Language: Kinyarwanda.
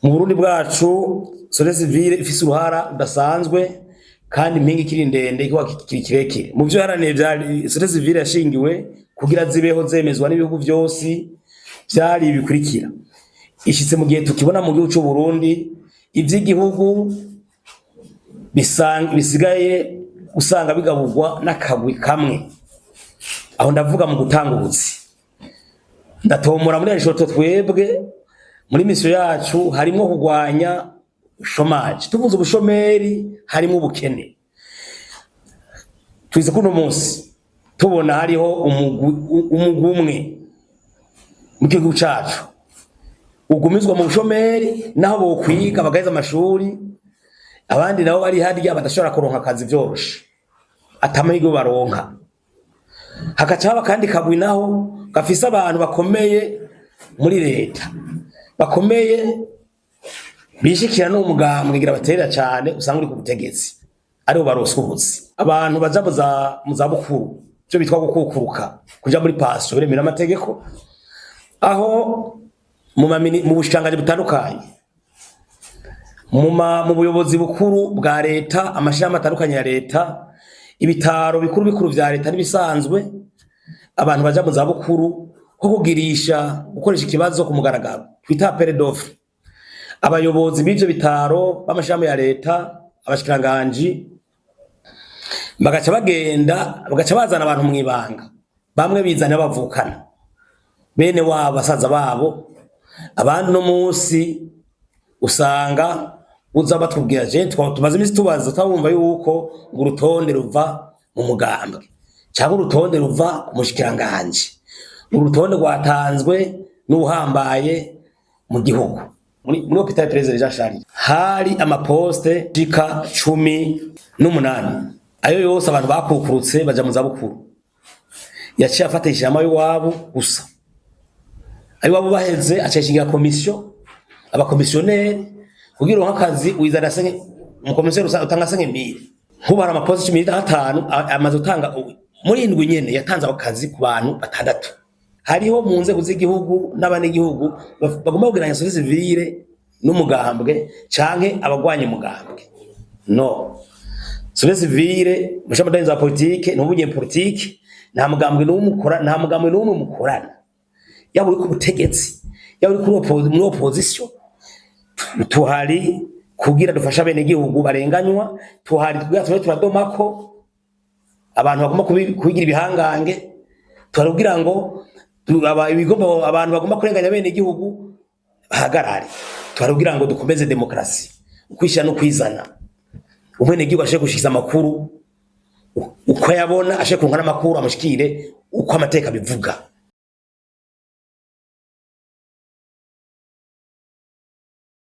mu Burundi bwacu société civile ifise uruhara udasanzwe kandi impinga ikiri ndende iko kirekire mu byo harane byari société civile yashingiwe kugira zibeho zemezwa n'ibihugu byose byari ibikurikira. Ishitse mu gihe tukibona mu gihugu cy'u Burundi ivy'igihugu bisigaye usanga bigaburwa n'akagwi kamwe, aho ndavuga mu gutanga ubuzi. Ndatomora muri rishoto twebwe muri misiyo yacu harimo kugwanya chômage. Tuvuze ubushomeri harimo ubukene. Twize kuno munsi tubona hariho umugumwe mu gihugu cyacu ugumizwa mu bushomeri naho bo kwiga bagaheza amashuri, abandi nabo bari harya badashobora kuronka akazi byoroshe atamahigo baronka. Hakacaba kandi kagwi naho gafise abantu bakomeye muri leta bakomeye bishikira no umugambwe ngira baterera cyane usanga uri ku butegetsi aribo baroswa ubuzi. Abantu bazabuza mu zabukuru byo bitwa gukukuruka kuja muri passion biremera amategeko aho mu bushanganje butandukanye mu buyobozi bukuru bwa leta, amashami atandukanye ya leta, ibitaro bikuru vya leta nibisanzwe, abantu baja mu zabukuru ko kugirisha gukoresha ikibazo ku mugaragaro twita appel d'offre. Abayobozi b'ivyo bitaro b'amashami ya leta, abashikiranganje bagaca bagenda bagaca bazana abantu mu ibanga, bamwe bizana bavukana bene wabo basaza babo, abandi no munsi usanga uza batubwira je tumaze imisi tubaza twumva yuko urutonde ruva mu mugambwe cyangwa urutonde ruva ku mushikiranganje, urutonde rwatanzwe n'uhambaye mu gihugu. Muri hôpital President Jean Charles hari amaposte jika 18 ayo yose abantu bakukurutse baja mu zabukuru. Yaciye afatisha amayo wabo gusa ayo wabo baheze aceshinga komisiyo abakomisiyoneri kugira akazi wizana senge umukomisiyoni utanga senge mbiri nkubara amaposte 15 amaze utanga muri indwi nyene yatanze akazi ku bantu batandatu. Hariho mu nzego z'igihugu n'abane gihugu bagomba kugiranya société civile n'umugambwe canke abagwanye umugambwe. No, société civile mushamadaye za politique n'ubunye politique nta mugambwe n'umwe mukorana, yaba uri ku butegetsi yaba uri muri opposition. Tuhari kugira dufasha bene gihugu barenganywa, tuhari kugira turadomako abantu bagomba kubigira ibihangange, turarugira ngo abantu bagomba kurenganya bene gihugu bahagarare, turarugira ngo dukomeze demokrasi ukwishira no kwizana. Umwene gihugu ashe gushikiza amakuru uko yabona, ashe kunkana amakuru amushikire uko amateka bivuga.